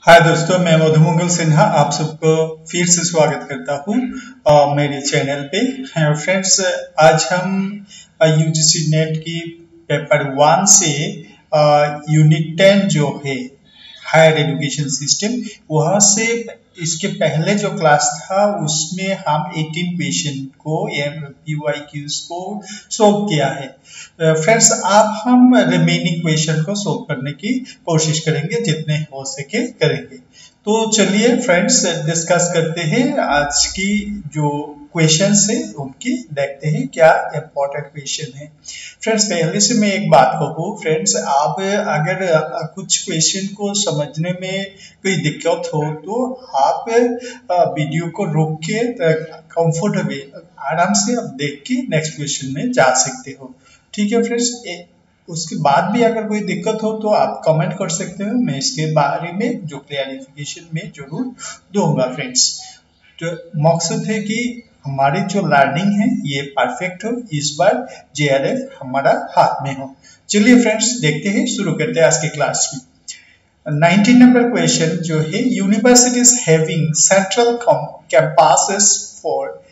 हाय दोस्तों, मैं मधुमंगल सिन्हा आप सबको फिर से स्वागत करता हूँ मेरे चैनल पे। फ्रेंड्स, आज हम यूजीसी नेट की पेपर 1 से यूनिट 10 जो है हायर एजुकेशन सिस्टम, वहाँ से इसके पहले जो क्लास था उसमें हम 18 क्वेश्चन को PYQs को सोल्व किया है। फ्रेंड्स, अब हम रिमेनिंग क्वेश्चन को सोल्व करने की कोशिश करेंगे, जितने हो सके करेंगे। तो चलिए फ्रेंड्स, डिस्कस करते हैं आज की जो क्वेश्चन है उनकी, देखते हैं क्या इंपॉर्टेंट क्वेश्चन है। फ्रेंड्स, पहले से मैं एक बात कहूँ फ्रेंड्स, आप अगर कुछ क्वेश्चन को समझने में कोई दिक्कत हो तो आप वीडियो को रोक के कंफर्टेबल आराम से आप देख के नेक्स्ट क्वेश्चन में जा सकते हो। ठीक है फ्रेंड्स, उसके बाद भी अगर कोई दिक्कत हो तो आप कमेंट कर सकते हो, मैं इसके बारे में जो क्लियरिफिकेशन में जरूर दूंगा। फ्रेंड्स, तो मकसद है कि हमारी जो लर्निंग है ये परफेक्ट हो, इस बार JRF हमारा हाथ में हो। चलिए फ्रेंड्स, देखते हैं, शुरू करते हैं आज की क्लास में। 19 नंबर क्वेश्चन जो है, universities having central campuses for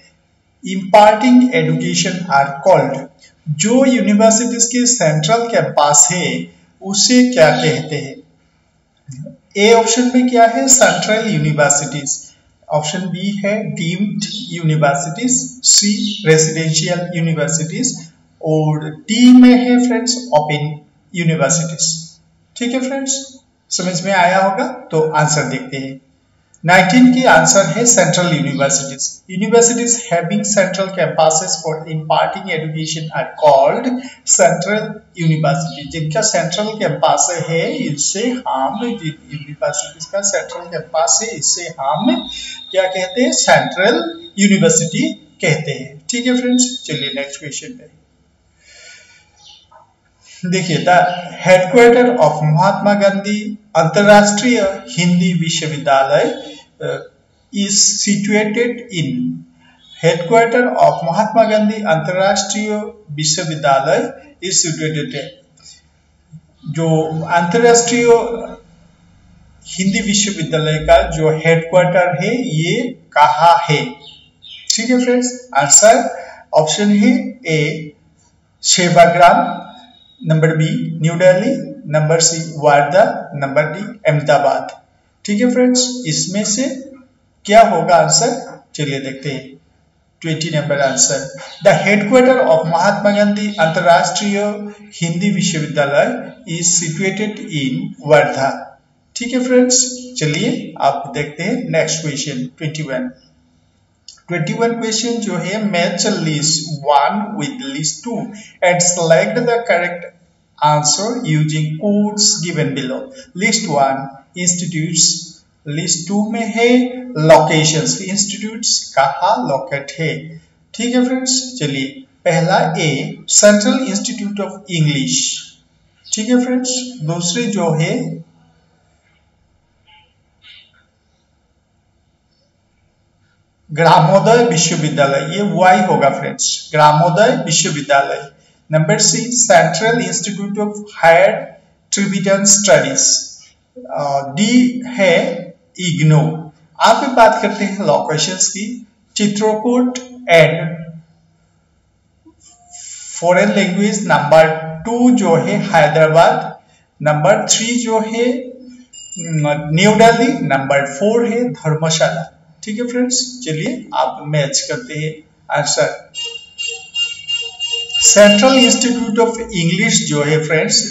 imparting education are called. जो यूनिवर्सिटीज के सेंट्रल कैंपस है उसे क्या कहते हैं? ए ऑप्शन में क्या है? Central universities. ऑप्शन बी है डीम्ड यूनिवर्सिटीज, सी रेसिडेंशियल यूनिवर्सिटीज, और डी में है फ्रेंड्स ओपन यूनिवर्सिटीज। ठीक है फ्रेंड्स, समझ में आया होगा। तो आंसर देखते हैं। 19 की आंसर है central universities. Universities having central campuses for imparting education are called central university. जिनका सेंट्रल कैंपस है इससे हम, यूनिवर्सिटीज का सेंट्रल कैंपस है इससे हम क्या कहते हैं? सेंट्रल यूनिवर्सिटी कहते हैं। ठीक है फ्रेंड्स, चलिए नेक्स्ट क्वेश्चन पे देखिए। The headquarter of Mahatma Gandhi अंतरराष्ट्रीय हिंदी विश्वविद्यालय is situated in। headquarter of महात्मा गांधी अंतरराष्ट्रीय विश्वविद्यालय is situated है। जो अंतरराष्ट्रीय हिंदी विश्वविद्यालय का जो हेडक्वार्टर है ये कहाँ है? ठीक है फ्रेंड्स, आंसर ऑप्शन है A Sevagram, number B New Delhi, number C Wardha, number D Ahmedabad. ठीक है फ्रेंड्स, इसमें से क्या होगा आंसर? चलिए देखते हैं। 20 number answer, the headquarter of Mahatma Gandhi अंतरराष्ट्रीय हिंदी विश्वविद्यालय इज सिचुएटेड इन वर्धा। ठीक है फ्रेंड्स, चलिए आप देखते हैं नेक्स्ट क्वेश्चन 21 क्वेश्चन जो है, match list 1 with list 2 and select the correct answer using codes given below. List 1 institutes, list 2 में है लोकेशंस, इंस्टीट्यूट्स कहाँ लोकेट है। ठीक है फ्रेंड्स, चलिए पहला ए सेंट्रल इंस्टीट्यूट ऑफ इंग्लिश। ठीक है फ्रेंड्स, दूसरी जो है ग्रामोदय विश्वविद्यालय, ये वाई होगा friends, Gramodaya Vishwavidyalaya. Number C central institute of higher Tibetan studies, D है इग्नो। आप बात करते हैं लोकेशंस की, Chitrakoot and foreign language. Number 2 जो है हैदराबाद, नंबर 3 जो है न्यू दिल्ली, नंबर 4 है धर्मशाला। ठीक है फ्रेंड्स, चलिए आप मैच करते हैं answer. Central institute of English जो है friends,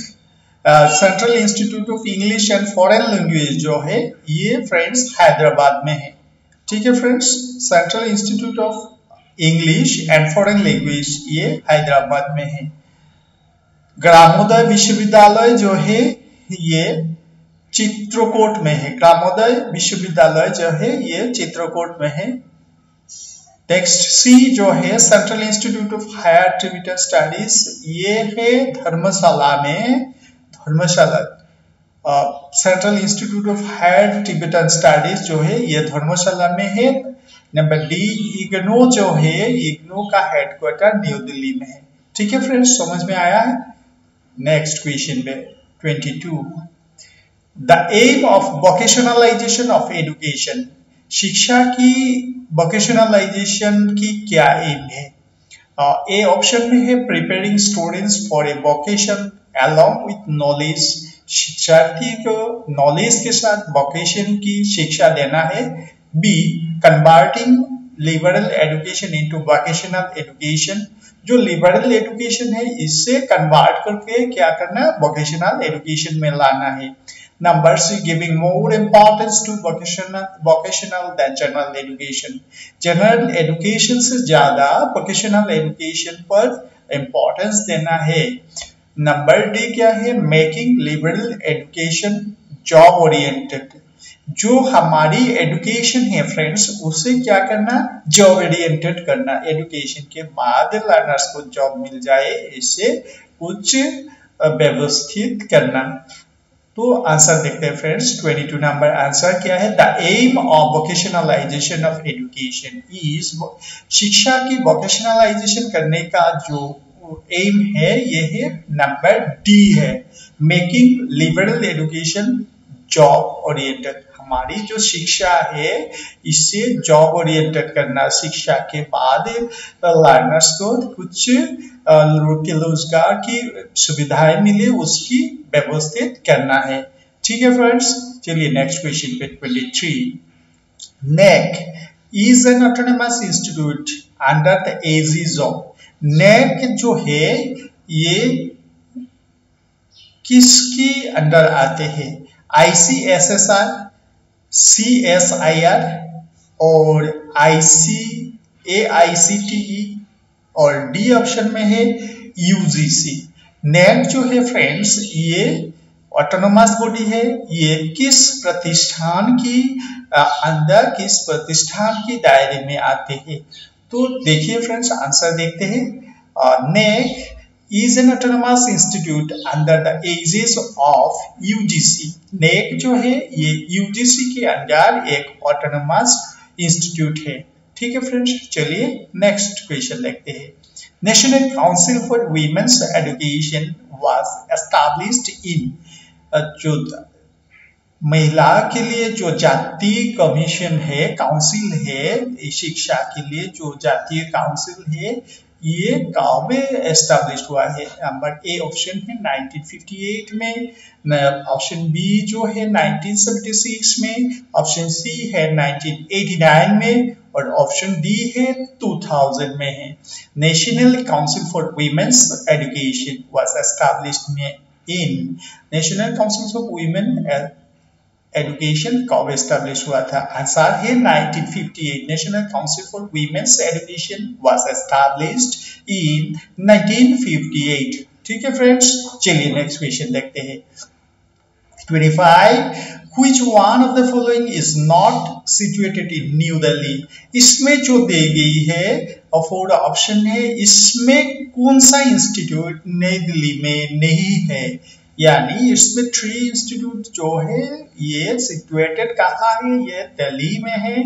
central institute of English and foreign language जो है ये फ्रेंड्स हैदराबाद में है। ठीक है friends, central institute of English and foreign language ये हैदराबाद में है। ग्रामोदय विश्वविद्यालय जो है ये चित्रकूट में है। ग्रामोदय विश्वविद्यालय जो है ये चित्रकूट में है। नेक्स्ट सी जो है central institute of higher Tibetan studies, ये है धर्मशाला में, Dharamshala. Central institute of higher Tibetan studies जो है ये धर्मशाला में है। नंबर डी इग्नो जो है, इग्नो का हेडक्वार्टर न्यू दिल्ली में है। ठीक है फ्रेंड्स, समझ में आया है। नेक्स्ट क्वेश्चन पे 22 the aim of vocationalisation of education, शिक्षा की वोकेशनलाइजेशन की क्या एम है? ए ऑप्शन में है preparing students for a vocation along with knowledge, शिक्षार्थी को नॉलेज के साथ वोकेशन की शिक्षा देना है। B converting liberal education into vocational education, जो लिबरल एजुकेशन है इससे कन्वर्ट करके क्या करना है, वोकेशनल एजुकेशन में लाना है। Number C giving more importance to vocational than general education, general education से ज्यादा वोकेशनल एजुकेशन पर इम्पोर्टेंस देना है। नंबर डी क्या है, making liberal education job oriented, जो हमारी एजुकेशन है फ्रेंड्स उसे क्या करना, जॉब ओरिएंटेड करना, एजुकेशन के बाद लर्नर्स को जॉब मिल जाए इसे कुछ व्यवस्थित करना। तो आंसर देखते हैं फ्रेंड्स, 22 नंबर आंसर क्या है, the aim of vocationalisation of education is, शिक्षा की वोकेशनलाइजेशन करने का जो एम है ये है नंबर डी है, making liberal education job oriented, हमारी जो शिक्षा है इससे जॉब ओरिएंटेड करना, शिक्षा के बाद लर्नर्स को कुछ रोजगार की सुविधाएं मिले उसकी व्यवस्थित करना है। ठीक है फ्रेंड्स, चलिए नेक्स्ट क्वेश्चन पे 23, NAAC is an autonomous institute under the aegis of, NAAC जो है ये किसकी अंडर आते हैं, ICSSR, CSIR और AICTE, और डी ऑप्शन में है UGC। नेट जो है फ्रेंड्स ये ऑटोनोमस बॉडी है, ये किस प्रतिष्ठान की अंदर, किस प्रतिष्ठान के दायरे में आते हैं? तो देखिए फ्रेंड्स आंसर देखते हैं, नेक is an autonomous institute under the aegis of UGC, नेक जो है ये UGC के अंदर एक ऑटोनोमस इंस्टीट्यूट है। ठीक है फ्रेंड्स, चलिए नेक्स्ट क्वेश्चन देखते हैं। National council for women's education was established in, जो महिला के लिए जो जातीय कमीशन है, काउंसिल है शिक्षा के लिए, जो जातीय काउंसिल है ये कब एस्टैब्लिश हुआ है? नंबर ए ऑप्शन है 1958 में, ऑप्शन बी जो है 1976 में, ऑप्शन सी है 1989 में और ऑप्शन डी है 2000 में है। National council for women's education was established in, national council for women education कब एस्टैब्लिश हुआ था? आंसर है 1958, national council for women's education was established in 1958। ठीक है फ्रेंड्स, चलिए नेक्स्ट क्वेश्चन देखते हैं। 25, which one of the following is not situated in New Delhi, इसमें जो दी गई है और 4 ऑप्शन है, इसमें कौन सा इंस्टीट्यूट नई दिल्ली में नहीं है? यानी इसमें 3 इंस्टीट्यूट जो है ये सिचुएटेड कहाँ है, ये दिल्ली में है,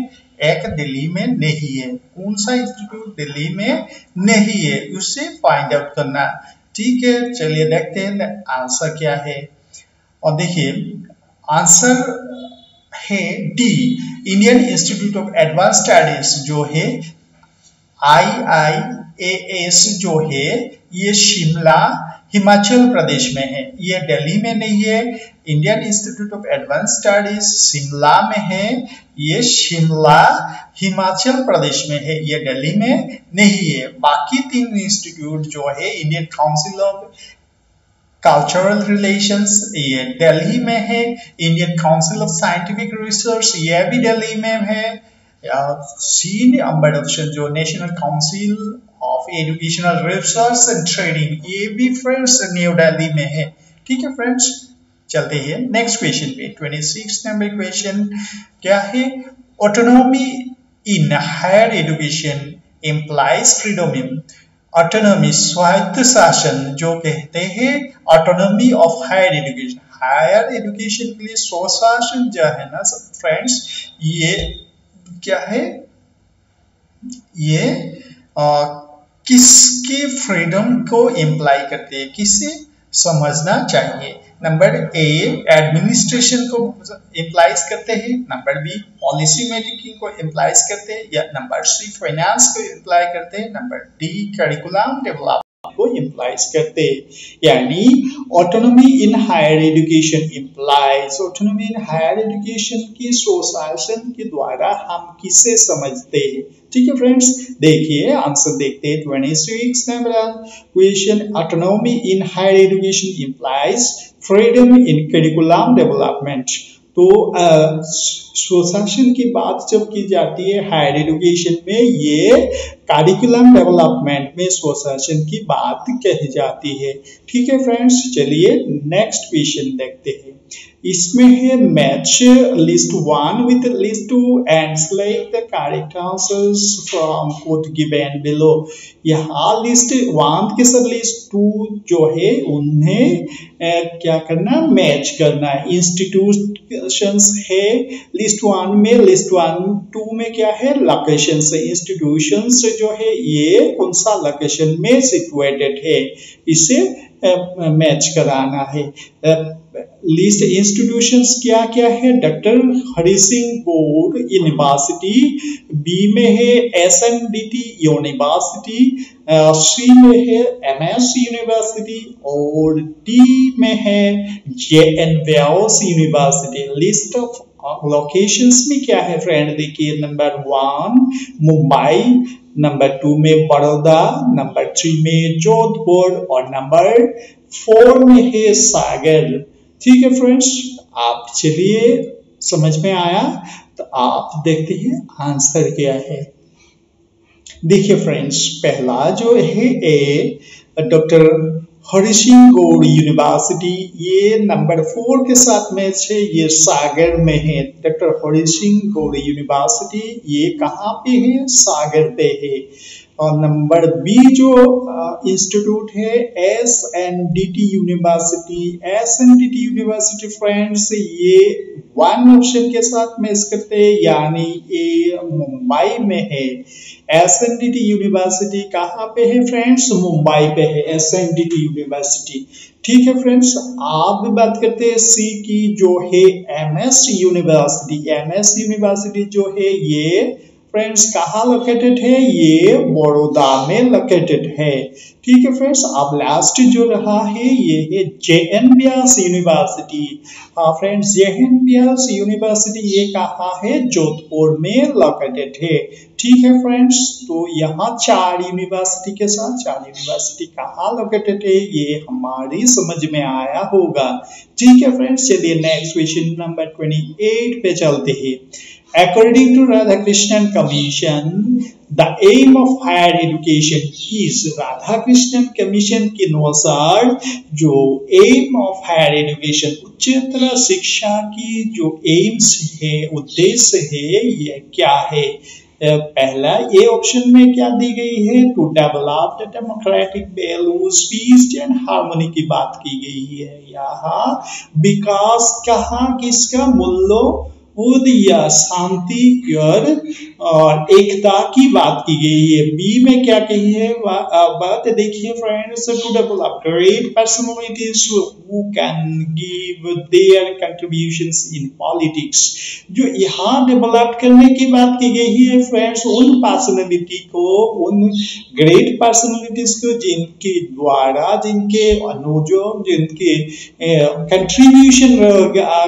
एक दिल्ली में नहीं है, कौन सा इंस्टीट्यूट दिल्ली में नहीं है उससे फाइंड आउट करना। ठीक है, चलिए देखते हैं आंसर क्या है, और देखिए आंसर है D, Indian institute of advance studies जो है IIAS जो है ये शिमला हिमाचल प्रदेश में है, ये दिल्ली में नहीं है। Indian institute of advance studies Shimla में है, ये शिमला हिमाचल प्रदेश में है, ये दिल्ली में नहीं है। बाकी 3 इंस्टीट्यूट जो है Indian council of cultural relations ये दिल्ली में है, Indian council of scientific research ये भी दिल्ली में है, सी नंबर ऑप्शन जो national council of educational research and training ये भी फ्रेंड्स न्यू दिल्ली में है। ठीक है फ्रेंड्स, चलते हैं नेक्स्ट क्वेश्चन पे। 26 नंबर क्वेश्चन क्या है, autonomy in higher education implies freedom in, autonomy स्वायत्त शासन जो कहते हैं autonomy of higher education, higher education के लिए स्वशासन जो है ना फ्रेंड्स ये क्या है, ये किसकी फ्रीडम को इम्प्लाई करते हैं, किसे समझना चाहिए? नंबर ए एडमिनिस्ट्रेशन को इम्प्लाइज करते हैं, नंबर बी पॉलिसी मेकिंग को इम्प्लाइज करते हैं, या नंबर सी फाइनेंस को इम्प्लाई करते हैं, नंबर डी करिकुलम डेवलपमेंट को इम्प्लाइज करते हैं। यानी autonomy in higher education implies, autonomy in higher education की सोसाइजेशन के द्वारा हम किसे समझते हैं। ठीक है फ्रेंड्स, देखिए आंसर देखते हैं 26 number question. Autonomy in higher education implies freedom in curriculum development. तो सोसाइजेशन की बात जब की जाती है हायर एजुकेशन में, ये करिकुलम डेवलपमेंट में सोसाइजेशन की बात कही जाती है। ठीक है फ्रेंड्स, चलिए नेक्स्ट क्वेश्चन देखते हैं। इसमें है match list 1 with list 2 and select the correct answers from code given below. यहाँ लिस्ट 1 के साथ लिस्ट 2 जो है उन्हें क्या करना, मैच करना। इंस्टीट्यूशंस है लिस्ट 1 में, लिस्ट 2 में क्या है, लोकेशन से। इंस्टीट्यूशंस जो है ये कौन सा लोकेशन में सिचुएटेड है, इसे मैच कराना है। लिस्ट इंस्टीट्यूशंस क्या क्या है, doctor Hari Singh Gaur university, B में है SNDT यूनिवर्सिटी, सी में है MS यूनिवर्सिटी और डी में है JN Vyas university. List of locations में क्या है फ्रेंड, देखिए नंबर 1 मुंबई, नंबर 2 में बड़ौदा, नंबर 3 में जोधपुर और नंबर 4 में है सागर। ठीक है फ्रेंड्स, आप चलिए समझ में आया तो आप देखते हैं आंसर क्या है। देखिए फ्रेंड्स, पहला जो है ए डॉक्टर हरि सिंह गौड़ यूनिवर्सिटी, ये नंबर 4 के साथ मैच है, ये सागर में है। डॉक्टर हरि सिंह गौड़ यूनिवर्सिटी ये कहाँ पे है, सागर पे है। और नंबर बी जो इंस्टीट्यूट है SNDT university, SNDT university friends ये 1 ऑप्शन के साथ मैच करते हैं, यानी ये मुंबई में है। SNDT यूनिवर्सिटी कहाँ पे है फ्रेंड्स, मुंबई पे है SNDT यूनिवर्सिटी। ठीक है फ्रेंड्स, आप भी बात करते हैं सी की, जो है MS यूनिवर्सिटी। MS यूनिवर्सिटी जो है ये फ्रेंड्स कहाँ लोकेटेड है, ये बड़ौदा में लोकेटेड है। ठीक है फ्रेंड्स, अब लास्ट जो रहा है ये है JN व्यास यूनिवर्सिटी। हाँ फ्रेंड्स, JN व्यास यूनिवर्सिटी ये कहाँ है, जोधपुर में लोकेटेड है। ठीक है फ्रेंड्स, तो यहाँ 4 यूनिवर्सिटी के साथ 4 यूनिवर्सिटी कहाँ लोकेटेड है ये हमारी समझ में आया होगा। ठीक है फ्रेंड्स, चलिए नेक्स्ट क्वेश्चन नंबर 28 पे चलते हैं। According to Radhakrishnan Commission, the aim of higher education is, Radhakrishnan commission के अनुसार जो एम ऑफ हायर एजुकेशन, उच्चतर शिक्षा की जो एम्स है, उद्देश्य है, ये क्या है। पहला ए ऑप्शन में क्या दी गई है, to develop the democratic values, peace and harmony की बात की गई है। यहाँ विकास कहाँ किसका, मूल्यों या शांति और एकता की बात की गई है। बी में क्या कही है बात, देखिए friends, to develop great personalities who can give their contributions in politics. जो यहाँ डेवलप करने की बात की गई है फ्रेंड्स, उन पर्सनालिटी को, उन ग्रेट पर्सनालिटीज को जिनके द्वारा, जिनके अनुजोग, जिनके कंट्रीब्यूशन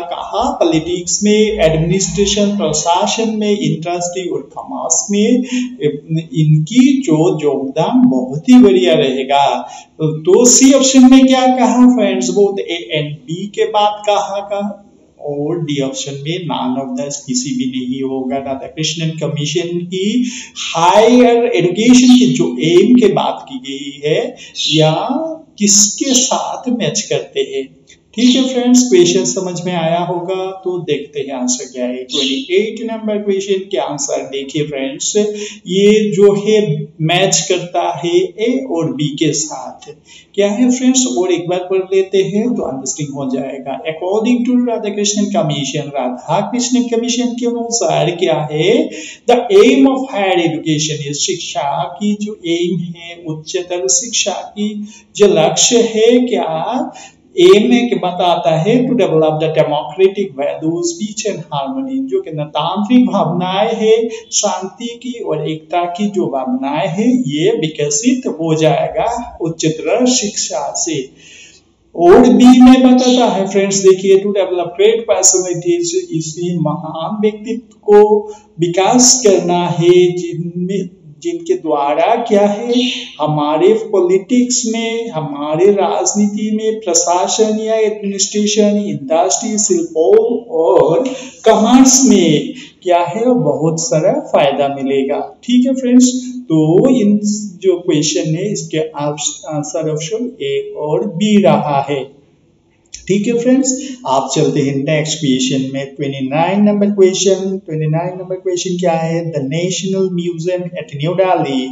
कहा पॉलिटिक्स में, एडमिनिस्ट्रेशन प्रशासन में, इंडस्ट्री और कॉमर्स में इनकी जो योगदान बहुत ही बढ़िया रहेगा। तो सी ऑप्शन में क्या कहा friends, both A and B के बाद कहा और डी ऑप्शन में नॉन ऑफ द किसी भी नहीं होगा। राधाकृष्णन कमीशन की हायर एजुकेशन की जो एम के बात की गई है या किसके साथ मैच करते हैं। ठीक है फ्रेंड्स, क्वेश्चन समझ में आया होगा, तो देखते हैं आंसर क्या है। 28 नंबर क्वेश्चन के आंसर देखिए फ्रेंड्स, ये जो है मैच करता है ए और बी के साथ। क्या है फ्रेंड्स, और एक बार पढ़ लेते हैं तो अंडरस्टैंडिंग हो जाएगा। According to Radhakrishnan commission, Radhakrishnan commission के अनुसार क्या है, the aim of higher education is, शिक्षा की जो एम है, उच्चतर शिक्षा की जो लक्ष्य है क्या, ए में के बताता है to develop the democratic values peace and harmony, जो कि गणतांत्रिक भावनाएं है, शांति की और एकता की जो भावनाएं है ये विकसित हो जाएगा उच्चतर शिक्षा से। और बी में बताता है फ्रेंड्स, देखिए टू डेवलप ग्रेट पर्सनैलिटीज, इसमें महान व्यक्तित्व को विकास करना है जिनके द्वारा क्या है हमारे पॉलिटिक्स में, हमारे राजनीति में, प्रशासन या एडमिनिस्ट्रेशन, इंडस्ट्री, शिल्पों और कॉमर्स में क्या है बहुत सारा फायदा मिलेगा। ठीक है फ्रेंड्स, तो इन जो क्वेश्चन है इसके आंसर ऑप्शन ए और बी रहा है। ठीक है फ्रेंड्स, आप चलते हैं नेक्स्ट क्वेश्चन में। 29 नंबर क्वेश्चन क्या है? The national museum at new Delhi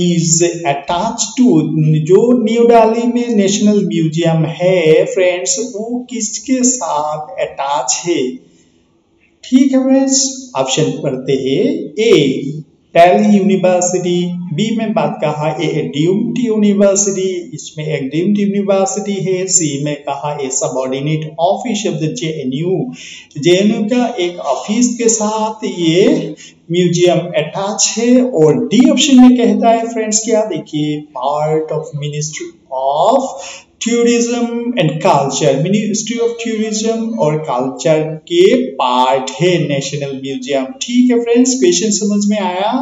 is attach to, जो न्यू दिल्ली में नेशनल म्यूजियम है फ्रेंड्स वो किसके साथ अटैच है? ठीक है फ्रेंड्स, ऑप्शन पढ़ते हैं। ए दिल्ली यूनिवर्सिटी, बी में बात कहा ए डीम्ड यूनिवर्सिटी, इसमें एक डीम्ड यूनिवर्सिटी है। सी में कहा a subordinate office of the JNU का एक ऑफिस के साथ ये म्यूजियम अटैच है। और डी ऑप्शन में कहता है फ्रेंड्स क्या, देखिए part of ministry of tourism and culture, ministry of tourism और कल्चर के पार्ट है नेशनल म्यूजियम। ठीक है फ्रेंड्स, क्वेश्चन समझ में आया?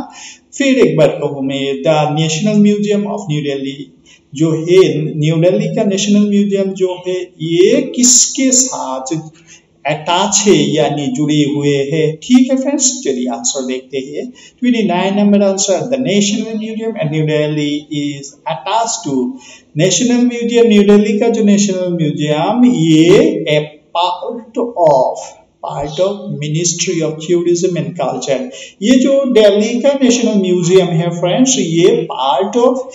फिर एक बार कहूँ मैं, the national museum of new Delhi जो है, न्यू दिल्ली का नेशनल म्यूजियम जो है ये किसके साथ अटैच है यानी जुड़े हुए हैं? ठीक है फ्रेंड्स, चलिए आंसर देखते हैं। 29 number answer, the national museum at new Delhi is attach to, national museum New Delhi का जो नेशनल म्यूजियम ये a part of ministry of tourism and culture. ये जो दिल्ली का नेशनल म्यूजियम है फ्रेंड्स ये part of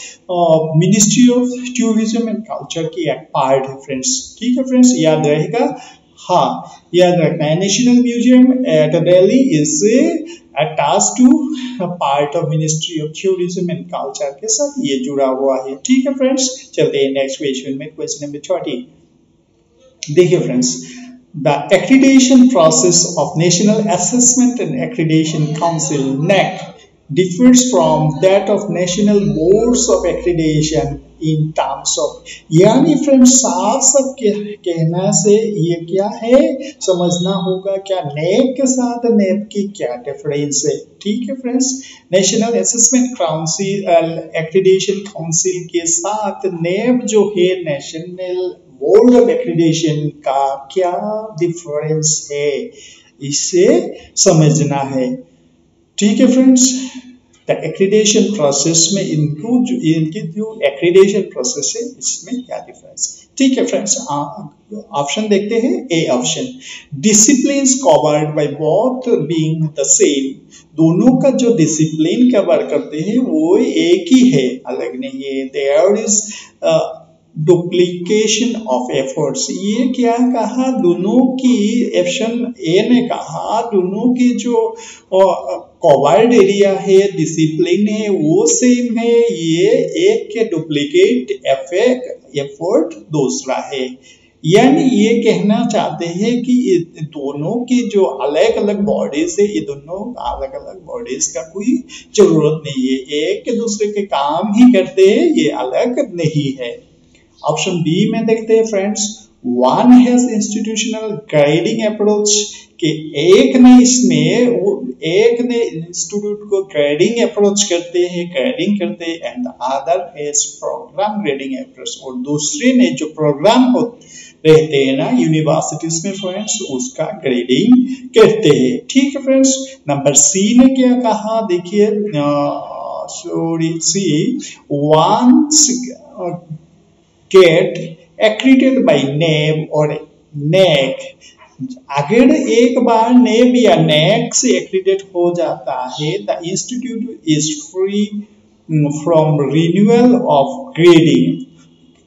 ministry of tourism and culture की एक पार्ट है फ्रेंड्स। ठीक है फ्रेंड्स, याद रहेगा, हाँ याद रखना है, national museum at Delhi is attach to part of ministry of tourism and culture के साथ ये जुड़ा हुआ है। ठीक है फ्रेंड्स, चलते हैं नेक्स्ट क्वेश्चन में, क्वेश्चन नंबर 30। देखिए friends, the accreditation process of National Assessment and Accreditation Council (NAAC) differs from that of national boards of accreditation in terms of, यानी फ्रेंड्स साफ कहना से ये क्या है समझना होगा क्या NAAC के साथ NAP की क्या डिफरेंस है। ठीक है friends, national assessment council accreditation council के साथ NAP जो है नेशनल बोर्ड ऑफ एक्रीडेशन का क्या डिफरेंस है इसे समझना है। ठीक है फ्रेंड्स, द एक्रीडेशन प्रोसेस में इनकी जो एक्रीडेशन प्रोसेस है इसमें क्या डिफरेंस। ठीक है फ्रेंड्स, ऑप्शन देखते हैं। A option, discipline covered by both being the same, दोनों का जो डिसिप्लिन कवर करते हैं वो एक ही है, अलग नहीं है। There is duplication of efforts, ये क्या कहा, दोनों की, ऑप्शन ए ने कहा दोनों की जो कवर्ड एरिया है, डिसिप्लिन है वो सेम है, ये एक के डुप्लीकेट एफर्ट दूसरा है। यानी ये कहना चाहते हैं कि दोनों की जो अलग अलग बॉडीज है, ये दोनों अलग अलग बॉडीज का कोई जरूरत नहीं है, एक के दूसरे के काम ही करते हैं, ये अलग नहीं है। ऑप्शन बी में देखते हैं friends, one has institutional guiding approach, कि एक ने इंस्टीट्यूट को गाइडिंग अप्रोच करते हैं, गाइडिंग करते हैं, and the other has programme guiding approach, और दूसरे ने जो प्रोग्राम रहते हैं ना यूनिवर्सिटीज में फ्रेंड्स उसका ग्रेडिंग करते हैं। ठीक है फ्रेंड्स, नंबर सी ने क्या कहा, देखिए once get accredited by NAB और NAAC, अगर एक बार NAB या NAAC से एक्रीडेट हो जाता है, the institute is free from renewal of grading.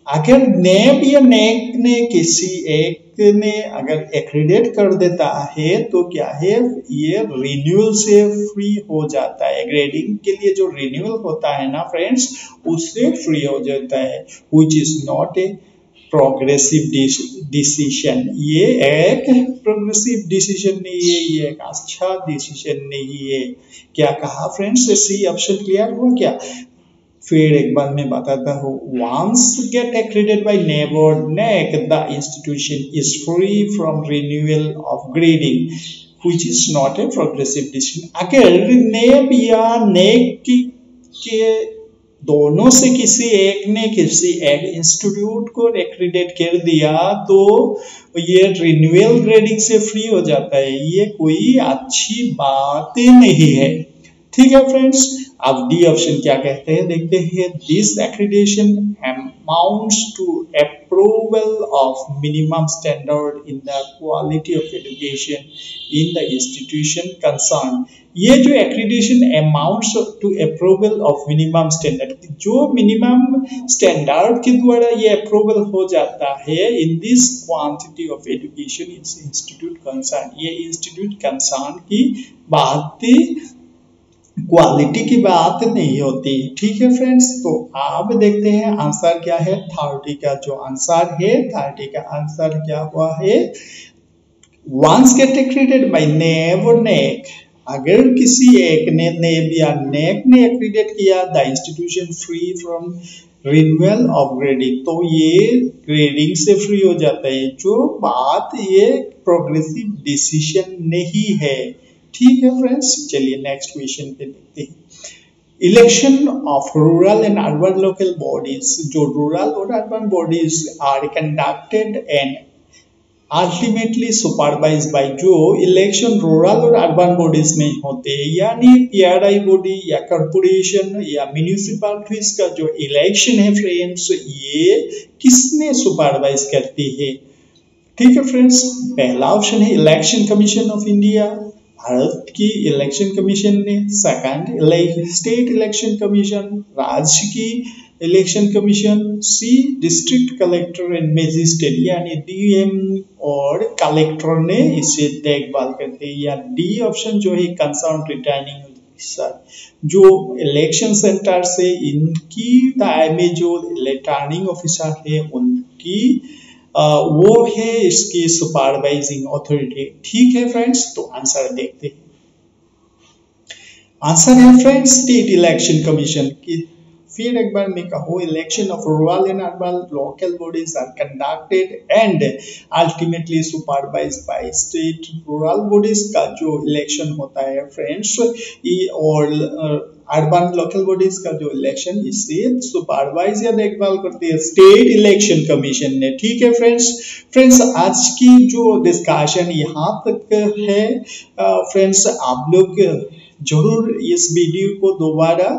अगर NAB या NAAC ने किसी एक ने अगर एक्रीडेट कर देता है तो क्या है, ये रिन्यूअल से फ्री हो जाता है, ग्रेडिंग के लिए जो रिन्यूअल होता है ना फ्रेंड्स उससे फ्री हो जाता है, which is not a progressive decision, ये एक प्रोग्रेसिव डिसीजन नहीं है, ये एक अच्छा डिसीजन नहीं है। क्या कहा फ्रेंड्स? सी ऑप्शन क्लियर हुआ क्या? फिर एक बार मैं बताता हूँ, once get accredited by NAC, the institution is free from renewal of grading, which is not a progressive decision। अगर NAB या NAC के दोनों से किसी एक ने किसी एक इंस्टीट्यूट को एक्रीडेट कर दिया तो ये रिन्यूअल ग्रेडिंग से फ्री हो जाता है, ये कोई अच्छी बात नहीं है। ठीक है फ्रेंड्स, अब डी ऑप्शन क्या कहते हैं देखते हैं। This accreditation amounts to approval of minimum standard in the quality of education in the institution concern. ये जो accreditation amounts to approval of minimum standard, जो मिनिमम स्टैंडर्ड के द्वारा ये अप्रूवल हो जाता है in this quantity of education in institute concern, ये इंस्टीट्यूट कंसर्न की बात, क्वालिटी की बात नहीं होती। ठीक है फ्रेंड्स, तो आप देखते हैं आंसर क्या है। 30 का जो आंसर है, 30 का आंसर क्या हुआ है? Once get accredited by NAB और NAC, अगर किसी एक ने NAB या NAC ने एक्रीडेट किया the institution free from renewal of grading, तो ये ग्रेडिंग से फ्री हो जाता है। जो बात ये प्रोग्रेसिव डिसीजन नहीं है। ठीक है फ्रेंड्स, चलिए नेक्स्ट क्वेश्चन पे देखते हैं। Election of rural and urban local bodies, जो रूरल और urban bodies are conducted and ultimately supervised by, जो इलेक्शन रूरल और अर्बन बॉडीज में होते हैं, यानी पीआरआई बॉडी या कॉर्पोरेशन या म्यूनिसिपैलिटीज का जो इलेक्शन है फ्रेंड्स, ये किसने सुपरवाइज करती है? ठीक है फ्रेंड्स, पहला ऑप्शन है election commission of India, Bharat की इलेक्शन कमीशन ने। सेकंड स्टेट इलेक्शन कमीशन, राज्य की election commission. C district collector and magistrate, यानी डीएम और कलेक्टर ने इसे देखभाल करते हैं। या डी ऑप्शन जो है कंसर्न रिटर्निंग ऑफिसर, जो इलेक्शन सेंटर से इनकी टाइम में जो रिटर्निंग ऑफिसर है उनकी वो है इसकी सुपरवाइजिंग अथॉरिटी। ठीक है फ्रेंड्स, तो आंसर देखते हैं। आंसर है फ्रेंड्स स्टेट इलेक्शन कमीशन की। फिर एक बार मैं कहूँ, election of rural and urban local bodies are conducted and ultimately supervised by state. Rural bodies का जो इलेक्शन होता है फ्रेंड्स, और अर्बन लोकल बॉडीज का जो इलेक्शन, इसे सुपरवाइज या देखभाल करती है स्टेट इलेक्शन कमीशन ने। ठीक है फ्रेंड्स, आज की जो डिस्कशन यहाँ तक है फ्रेंड्स। आप लोग जरूर इस वीडियो को दोबारा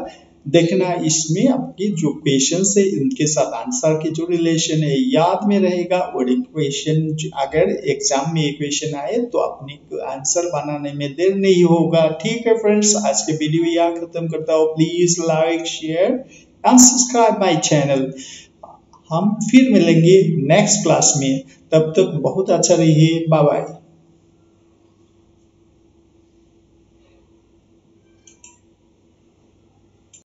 देखना, इसमें आपकी जो क्वेश्चन है इनके साथ आंसर की जो रिलेशन है याद में रहेगा, और इक्वेशन अगर एग्जाम में इक्वेशन आए तो अपने आंसर बनाने में देर नहीं होगा। ठीक है फ्रेंड्स, आज के वीडियो यहाँ खत्म करता हूँ। Please like, share and subscribe my channel. हम फिर मिलेंगे नेक्स्ट क्लास में, तब तक बहुत अच्छा रहिए। Bye bye.